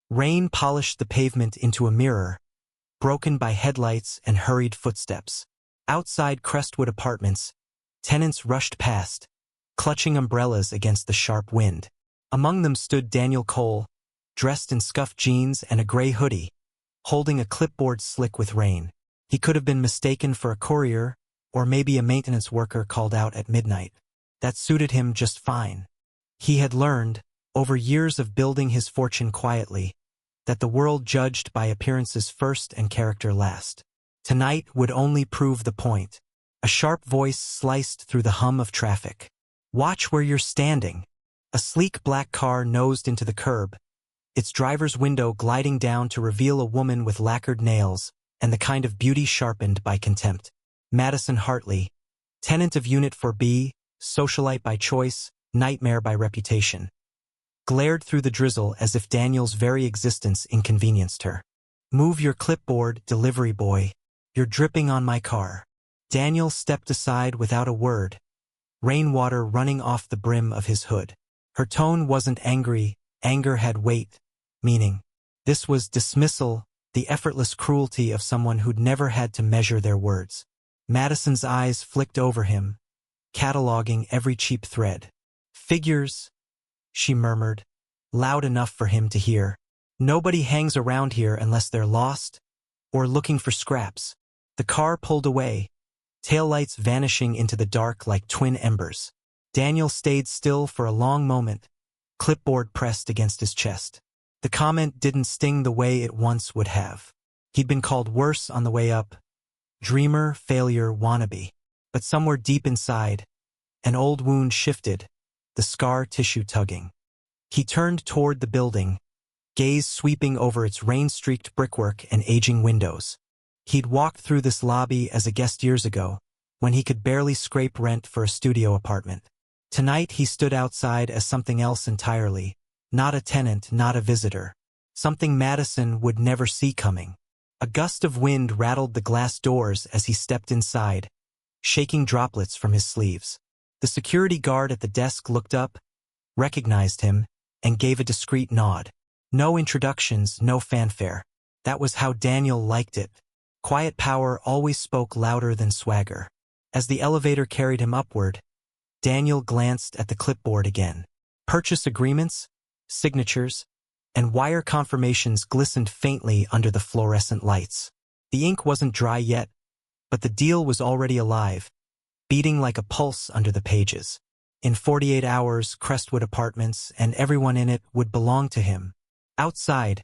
Rain polished the pavement into a mirror, broken by headlights and hurried footsteps. Outside Crestwood Apartments, tenants rushed past, clutching umbrellas against the sharp wind. Among them stood Daniel Cole, dressed in scuffed jeans and a gray hoodie, holding a clipboard slick with rain. He could have been mistaken for a courier, or maybe a maintenance worker called out at midnight. That suited him just fine. He had learned, over years of building his fortune quietly, that the world judged by appearances first and character last. Tonight would only prove the point. A sharp voice sliced through the hum of traffic. "Watch where you're standing." A sleek black car nosed into the curb, its driver's window gliding down to reveal a woman with lacquered nails and the kind of beauty sharpened by contempt. Madison Hartley, tenant of Unit 4B, socialite by choice, nightmare by reputation, glared through the drizzle as if Daniel's very existence inconvenienced her. "Move your clipboard, delivery boy. You're dripping on my car." Daniel stepped aside without a word, rainwater running off the brim of his hood. Her tone wasn't angry, anger had weight, meaning. This was dismissal, the effortless cruelty of someone who'd never had to measure their words. Madison's eyes flicked over him, cataloging every cheap thread. "Figures," she murmured, loud enough for him to hear. "Nobody hangs around here unless they're lost or looking for scraps." The car pulled away, taillights vanishing into the dark like twin embers. Daniel stayed still for a long moment, clipboard pressed against his chest. The comment didn't sting the way it once would have. He'd been called worse on the way up. Dreamer, failure, wannabe. But somewhere deep inside, an old wound shifted, the scar tissue tugging. He turned toward the building, gaze sweeping over its rain-streaked brickwork and aging windows. He'd walked through this lobby as a guest years ago, when he could barely scrape rent for a studio apartment. Tonight he stood outside as something else entirely, not a tenant, not a visitor. Something Madison would never see coming. A gust of wind rattled the glass doors as he stepped inside, shaking droplets from his sleeves. The security guard at the desk looked up, recognized him, and gave a discreet nod. No introductions, no fanfare. That was how Daniel liked it. Quiet power always spoke louder than swagger. As the elevator carried him upward, Daniel glanced at the clipboard again. Purchase agreements, signatures, and wire confirmations glistened faintly under the fluorescent lights. The ink wasn't dry yet, but the deal was already alive, beating like a pulse under the pages. In 48 hours, Crestwood Apartments and everyone in it would belong to him. Outside,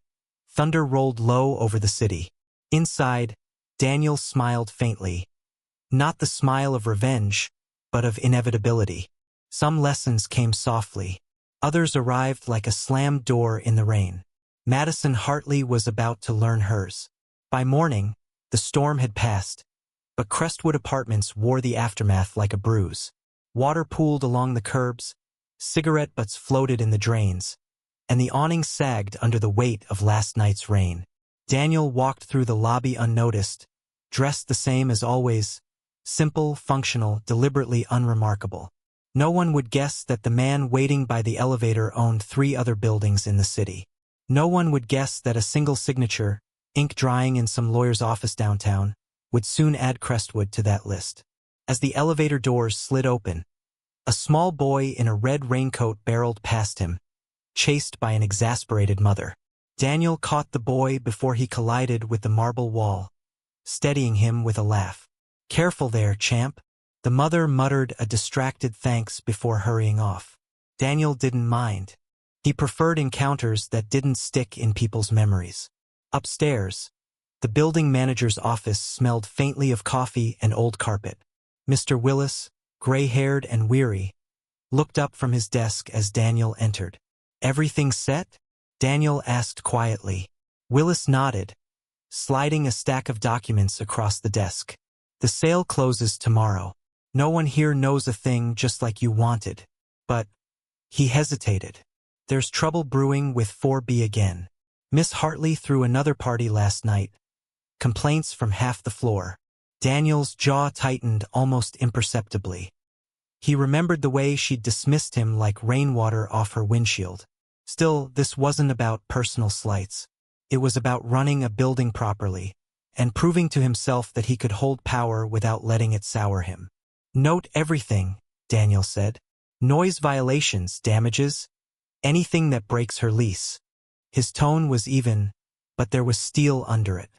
thunder rolled low over the city. Inside, Daniel smiled faintly. Not the smile of revenge, but of inevitability. Some lessons came softly. Others arrived like a slammed door in the rain. Madison Hartley was about to learn hers. By morning, the storm had passed, but Crestwood Apartments wore the aftermath like a bruise. Water pooled along the curbs, cigarette butts floated in the drains, and the awning sagged under the weight of last night's rain. Daniel walked through the lobby unnoticed, dressed the same as always, simple, functional, deliberately unremarkable. No one would guess that the man waiting by the elevator owned 3 other buildings in the city. No one would guess that a single signature, ink drying in some lawyer's office downtown, would soon add Crestwood to that list. As the elevator doors slid open, a small boy in a red raincoat barreled past him, chased by an exasperated mother. Daniel caught the boy before he collided with the marble wall, steadying him with a laugh. "Careful there, champ." The mother muttered a distracted thanks before hurrying off. Daniel didn't mind. He preferred encounters that didn't stick in people's memories. Upstairs, the building manager's office smelled faintly of coffee and old carpet. Mr. Willis, gray-haired and weary, looked up from his desk as Daniel entered. "Everything set?" Daniel asked quietly. Willis nodded, sliding a stack of documents across the desk. "The sale closes tomorrow. No one here knows a thing just like you wanted. But," he hesitated, "there's trouble brewing with 4B again. Miss Hartley threw another party last night. Complaints from half the floor." Daniel's jaw tightened almost imperceptibly. He remembered the way she'd dismissed him like rainwater off her windshield. Still, this wasn't about personal slights. It was about running a building properly and proving to himself that he could hold power without letting it sour him. Note everything, Daniel said. Noise violations, damages, anything that breaks her lease. His tone was even, but there was steel under it.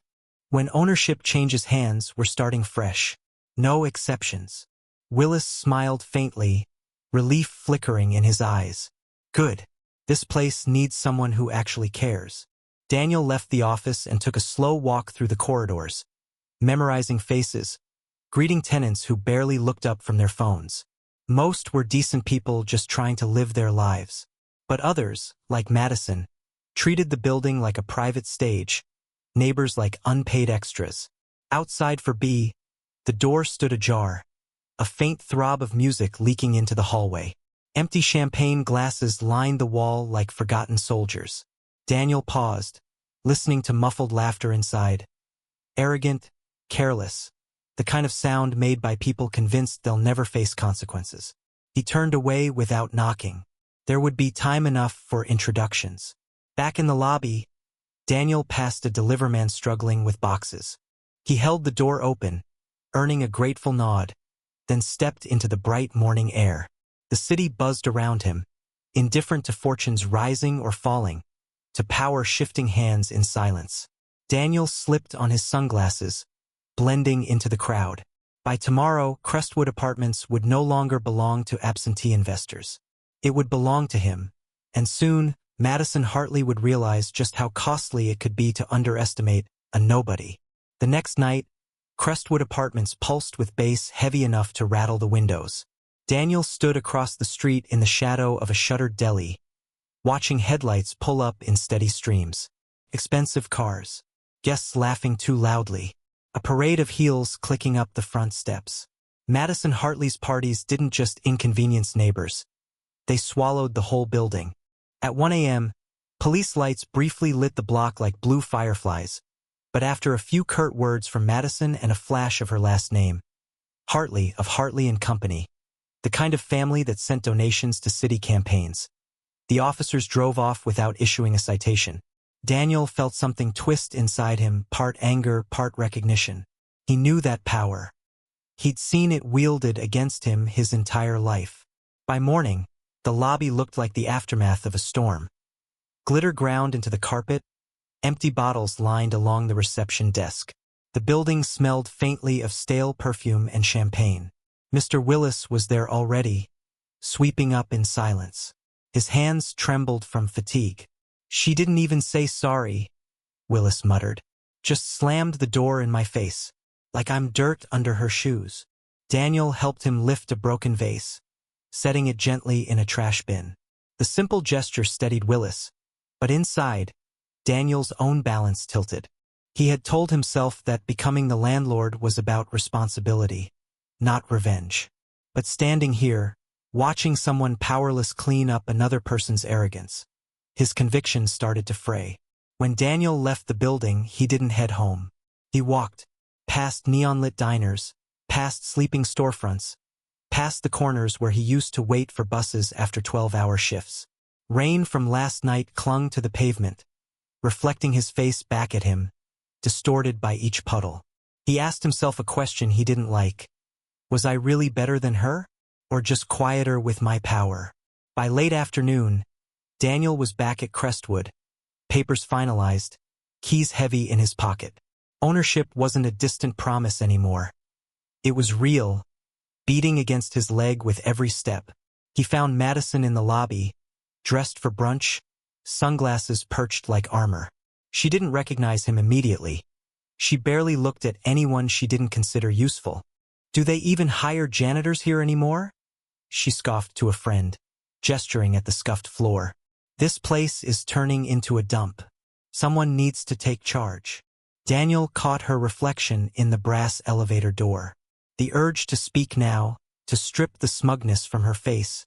When ownership changes hands, we're starting fresh. No exceptions. Willis smiled faintly, relief flickering in his eyes. Good. This place needs someone who actually cares. Daniel left the office and took a slow walk through the corridors, memorizing faces, greeting tenants who barely looked up from their phones. Most were decent people just trying to live their lives. But others, like Madison, treated the building like a private stage, neighbors like unpaid extras. Outside for B, the door stood ajar, a faint throb of music leaking into the hallway. Empty champagne glasses lined the wall like forgotten soldiers. Daniel paused, listening to muffled laughter inside. Arrogant, careless, the kind of sound made by people convinced they'll never face consequences. He turned away without knocking. There would be time enough for introductions. Back in the lobby, Daniel passed a deliverman struggling with boxes. He held the door open, earning a grateful nod, then stepped into the bright morning air. The city buzzed around him, indifferent to fortunes rising or falling, to power shifting hands in silence. Daniel slipped on his sunglasses, blending into the crowd. By tomorrow, Crestwood Apartments would no longer belong to absentee investors. It would belong to him, and soon, Madison Hartley would realize just how costly it could be to underestimate a nobody. The next night, Crestwood Apartments pulsed with bass heavy enough to rattle the windows. Daniel stood across the street in the shadow of a shuttered deli, watching headlights pull up in steady streams. Expensive cars, guests laughing too loudly, a parade of heels clicking up the front steps. Madison Hartley's parties didn't just inconvenience neighbors. They swallowed the whole building. At 1 a.m., police lights briefly lit the block like blue fireflies, but after a few curt words from Madison and a flash of her last name, Hartley of Hartley and Company, the kind of family that sent donations to city campaigns, the officers drove off without issuing a citation. Daniel felt something twist inside him, part anger, part recognition. He knew that power. He'd seen it wielded against him his entire life. By morning, the lobby looked like the aftermath of a storm. Glitter ground into the carpet, empty bottles lined along the reception desk. The building smelled faintly of stale perfume and champagne. Mr. Willis was there already, sweeping up in silence. His hands trembled from fatigue. "She didn't even say sorry," Willis muttered. "Just slammed the door in my face, like I'm dirt under her shoes." Daniel helped him lift a broken vase, setting it gently in a trash bin. The simple gesture steadied Willis, but inside, Daniel's own balance tilted. He had told himself that becoming the landlord was about responsibility, not revenge. But standing here, watching someone powerless clean up another person's arrogance, his convictions started to fray. When Daniel left the building, he didn't head home. He walked, past neon-lit diners, past sleeping storefronts, past the corners where he used to wait for buses after 12-hour shifts. Rain from last night clung to the pavement, reflecting his face back at him, distorted by each puddle. He asked himself a question he didn't like. Was I really better than her? Or just quieter with my power? By late afternoon, Daniel was back at Crestwood, papers finalized, keys heavy in his pocket. Ownership wasn't a distant promise anymore. It was real, beating against his leg with every step. He found Madison in the lobby, dressed for brunch, sunglasses perched like armor. She didn't recognize him immediately. She barely looked at anyone she didn't consider useful. "Do they even hire janitors here anymore?" she scoffed to a friend, gesturing at the scuffed floor. "This place is turning into a dump. Someone needs to take charge." Daniel caught her reflection in the brass elevator door. The urge to speak now, to strip the smugness from her face,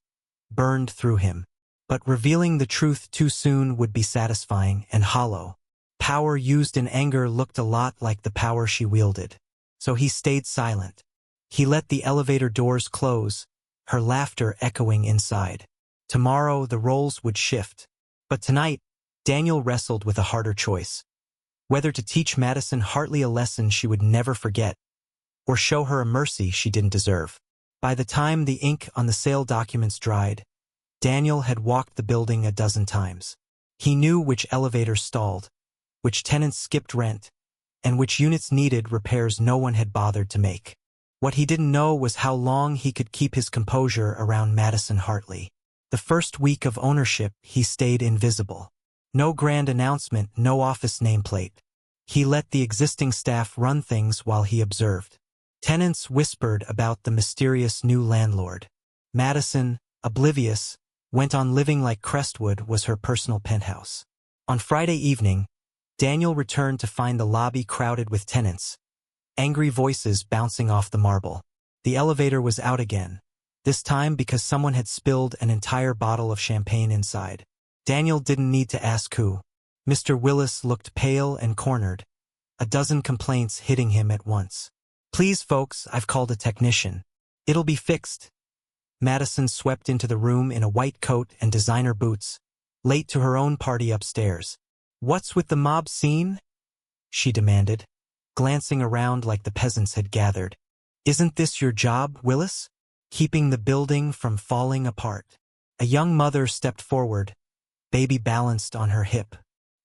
burned through him. But revealing the truth too soon would be satisfying and hollow. Power used in anger looked a lot like the power she wielded. So he stayed silent. He let the elevator doors close, her laughter echoing inside. Tomorrow the roles would shift. But tonight, Daniel wrestled with a harder choice. Whether to teach Madison Hartley a lesson she would never forget, or show her a mercy she didn't deserve. By the time the ink on the sale documents dried, Daniel had walked the building a dozen times. He knew which elevators stalled, which tenants skipped rent, and which units needed repairs no one had bothered to make. What he didn't know was how long he could keep his composure around Madison Hartley. The first week of ownership, he stayed invisible. No grand announcement, no office nameplate. He let the existing staff run things while he observed. Tenants whispered about the mysterious new landlord. Madison, oblivious, went on living like Crestwood was her personal penthouse. On Friday evening, Daniel returned to find the lobby crowded with tenants, angry voices bouncing off the marble. The elevator was out again, this time because someone had spilled an entire bottle of champagne inside. Daniel didn't need to ask who. Mr. Willis looked pale and cornered, a dozen complaints hitting him at once. "Please, folks, I've called a technician. It'll be fixed." Madison swept into the room in a white coat and designer boots, late to her own party upstairs. "What's with the mob scene?" she demanded, glancing around like the peasants had gathered. "Isn't this your job, Willis? Keeping the building from falling apart?" A young mother stepped forward, baby balanced on her hip.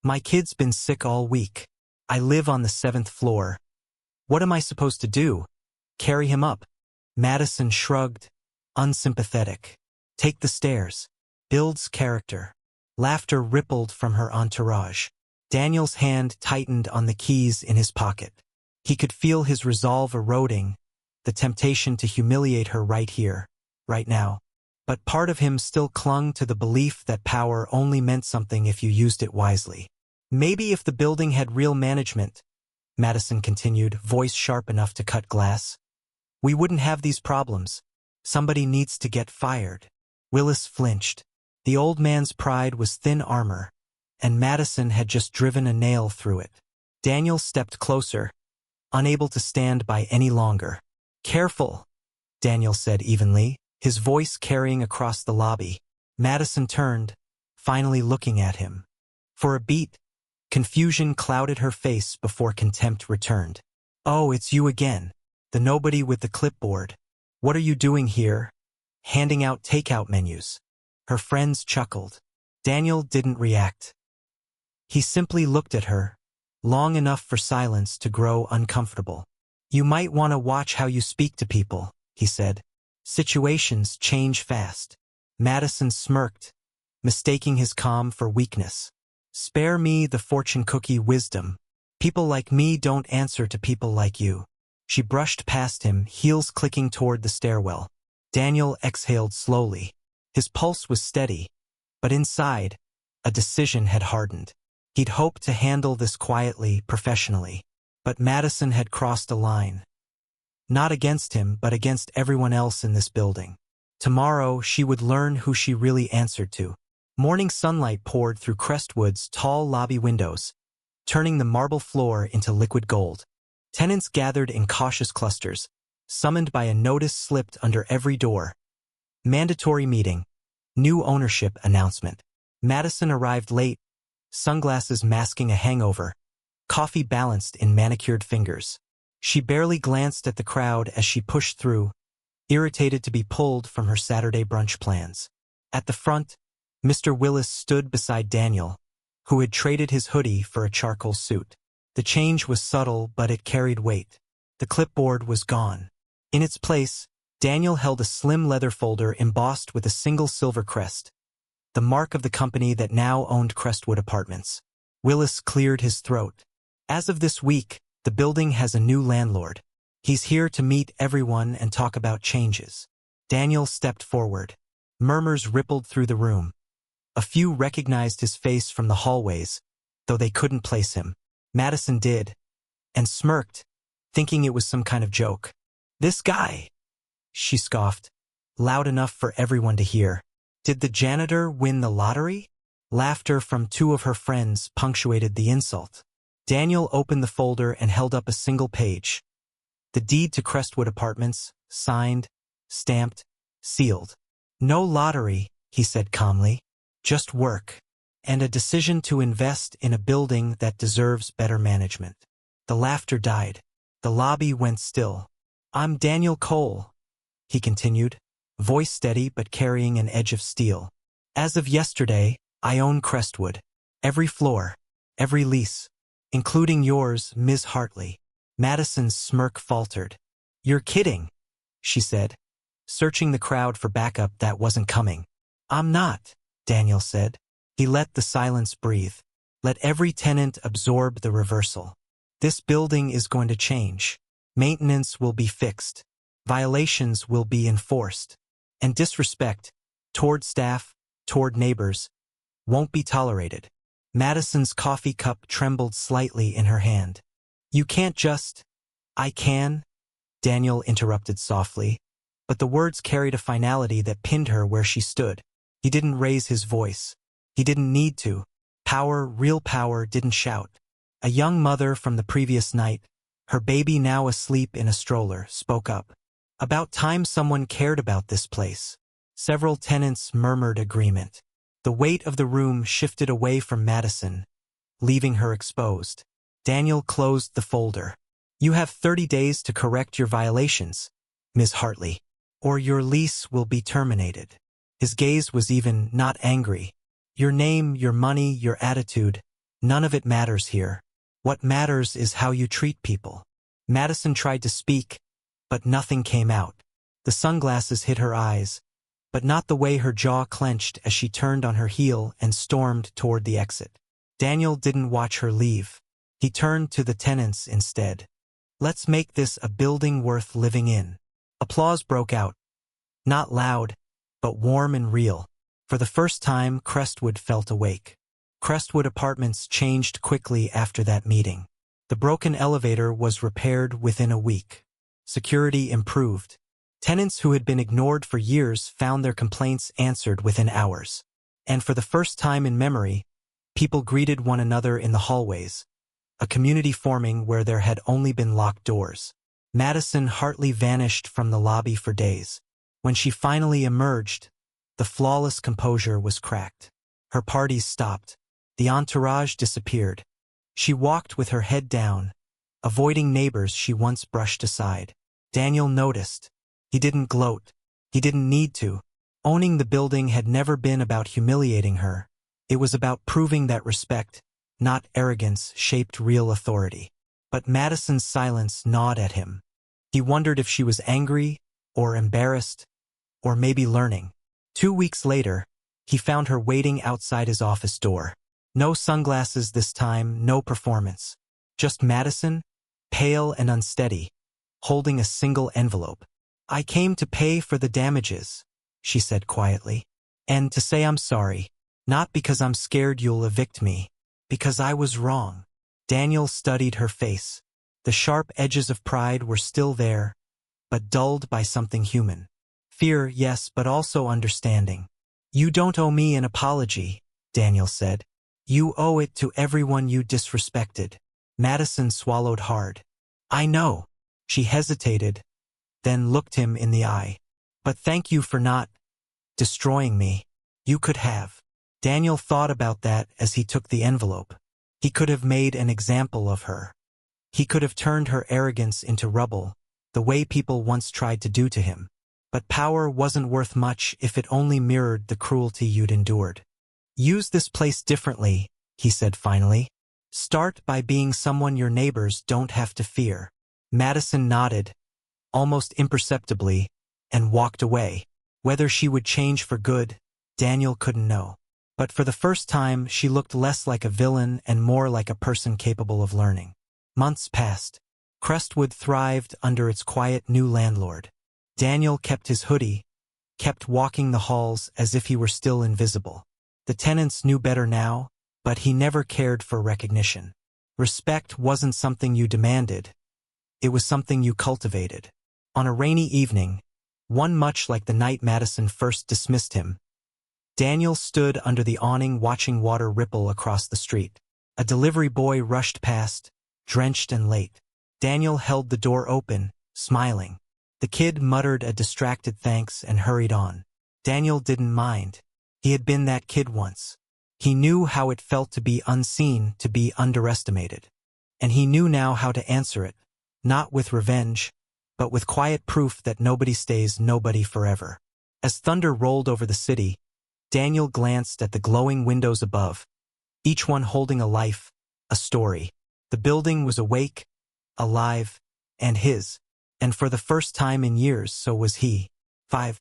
"My kid's been sick all week. I live on the 7th floor. What am I supposed to do? Carry him up?" Madison shrugged, unsympathetic. "Take the stairs. Builds character." Laughter rippled from her entourage. Daniel's hand tightened on the keys in his pocket. He could feel his resolve eroding, the temptation to humiliate her right here, right now. But part of him still clung to the belief that power only meant something if you used it wisely. "Maybe if the building had real management," Madison continued, voice sharp enough to cut glass, "we wouldn't have these problems. Somebody needs to get fired." Willis flinched. The old man's pride was thin armor, and Madison had just driven a nail through it. Daniel stepped closer, unable to stand by any longer. "Careful," Daniel said evenly, his voice carrying across the lobby. Madison turned, finally looking at him. For a beat, confusion clouded her face before contempt returned. "Oh, it's you again, the nobody with the clipboard. What are you doing here? Handing out takeout menus?" Her friends chuckled. Daniel didn't react. He simply looked at her, long enough for silence to grow uncomfortable. "You might want to watch how you speak to people," he said. "Situations change fast." Madison smirked, mistaking his calm for weakness. "Spare me the fortune cookie wisdom. People like me don't answer to people like you." She brushed past him, heels clicking toward the stairwell. Daniel exhaled slowly. His pulse was steady, but inside, a decision had hardened. He'd hoped to handle this quietly, professionally. But Madison had crossed a line. Not against him, but against everyone else in this building. Tomorrow, she would learn who she really answered to. Morning sunlight poured through Crestwood's tall lobby windows, turning the marble floor into liquid gold. Tenants gathered in cautious clusters, summoned by a notice slipped under every door. Mandatory meeting. New ownership announcement. Madison arrived late, sunglasses masking a hangover, coffee balanced in manicured fingers. She barely glanced at the crowd as she pushed through, irritated to be pulled from her Saturday brunch plans. At the front, Mr. Willis stood beside Daniel, who had traded his hoodie for a charcoal suit. The change was subtle, but it carried weight. The clipboard was gone. In its place, Daniel held a slim leather folder embossed with a single silver crest, the mark of the company that now owned Crestwood Apartments. Willis cleared his throat. "As of this week, the building has a new landlord. He's here to meet everyone and talk about changes." Daniel stepped forward. Murmurs rippled through the room. A few recognized his face from the hallways, though they couldn't place him. Madison did, and smirked, thinking it was some kind of joke. "This guy," she scoffed, loud enough for everyone to hear. "Did the janitor win the lottery?" Laughter from two of her friends punctuated the insult. Daniel opened the folder and held up a single page. The deed to Crestwood Apartments, signed, stamped, sealed. "No lottery," he said calmly. "Just work." and a decision to invest in a building that deserves better management. The laughter died. The lobby went still. "I'm Daniel Cole," he continued, voice steady but carrying an edge of steel. "As of yesterday, I own Crestwood. Every floor, every lease, including yours, Ms. Hartley." Madison's smirk faltered. "You're kidding," she said, searching the crowd for backup that wasn't coming. "I'm not," Daniel said. He let the silence breathe. Let every tenant absorb the reversal. This building is going to change. Maintenance will be fixed. Violations will be enforced. And disrespect, toward staff, toward neighbors, won't be tolerated. Madison's coffee cup trembled slightly in her hand. "You can't just—" "I can," Daniel interrupted softly, but the words carried a finality that pinned her where she stood. He didn't raise his voice. He didn't need to. Power, real power, didn't shout. A young mother from the previous night, her baby now asleep in a stroller, spoke up. About time someone cared about this place. Several tenants murmured agreement. The weight of the room shifted away from Madison, leaving her exposed. Daniel closed the folder. "You have 30 days to correct your violations, Ms. Hartley, or your lease will be terminated." His gaze was even not angry. "Your name, your money, your attitude, none of it matters here. What matters is how you treat people." Madison tried to speak, but nothing came out. The sunglasses hit her eyes, but not the way her jaw clenched as she turned on her heel and stormed toward the exit. Daniel didn't watch her leave. He turned to the tenants instead. "Let's make this a building worth living in." Applause broke out. Not loud, but warm and real. For the first time, Crestwood felt awake. Crestwood Apartments changed quickly after that meeting. The broken elevator was repaired within a week. Security improved. Tenants who had been ignored for years found their complaints answered within hours. And for the first time in memory, people greeted one another in the hallways, a community forming where there had only been locked doors. Madison Hartley vanished from the lobby for days. When she finally emerged, the flawless composure was cracked. Her parties stopped. The entourage disappeared. She walked with her head down, avoiding neighbors she once brushed aside. Daniel noticed. He didn't gloat. He didn't need to. Owning the building had never been about humiliating her. It was about proving that respect, not arrogance, shaped real authority. But Madison's silence gnawed at him. He wondered if she was angry, or embarrassed, or maybe learning. 2 weeks later, he found her waiting outside his office door. No sunglasses this time, no performance. Just Madison, pale and unsteady, holding a single envelope. "I came to pay for the damages," she said quietly. "And to say I'm sorry. Not because I'm scared you'll evict me. Because I was wrong." Daniel studied her face. The sharp edges of pride were still there, but dulled by something human. Fear, yes, but also understanding. "You don't owe me an apology," Daniel said. "You owe it to everyone you disrespected." Madison swallowed hard. "I know." She hesitated, then looked him in the eye. "But thank you for not destroying me. You could have." Daniel thought about that as he took the envelope. He could have made an example of her. He could have turned her arrogance into rubble, the way people once tried to do to him. But power wasn't worth much if it only mirrored the cruelty you'd endured. "Use this place differently," he said finally. "Start by being someone your neighbors don't have to fear." Madison nodded, almost imperceptibly, and walked away. Whether she would change for good, Daniel couldn't know. But for the first time, she looked less like a villain and more like a person capable of learning. Months passed. Crestwood thrived under its quiet new landlord. Daniel kept his hoodie, kept walking the halls as if he were still invisible. The tenants knew better now, but he never cared for recognition. Respect wasn't something you demanded. It was something you cultivated. On a rainy evening, one much like the night Madison first dismissed him, Daniel stood under the awning watching water ripple across the street. A delivery boy rushed past, drenched and late. Daniel held the door open, smiling. The kid muttered a distracted thanks and hurried on. Daniel didn't mind. He had been that kid once. He knew how it felt to be unseen, to be underestimated. And he knew now how to answer it, not with revenge, but with quiet proof that nobody stays nobody forever. As thunder rolled over the city, Daniel glanced at the glowing windows above, each one holding a life, a story. The building was awake, alive, and his. And for the first time in years, so was he. 5.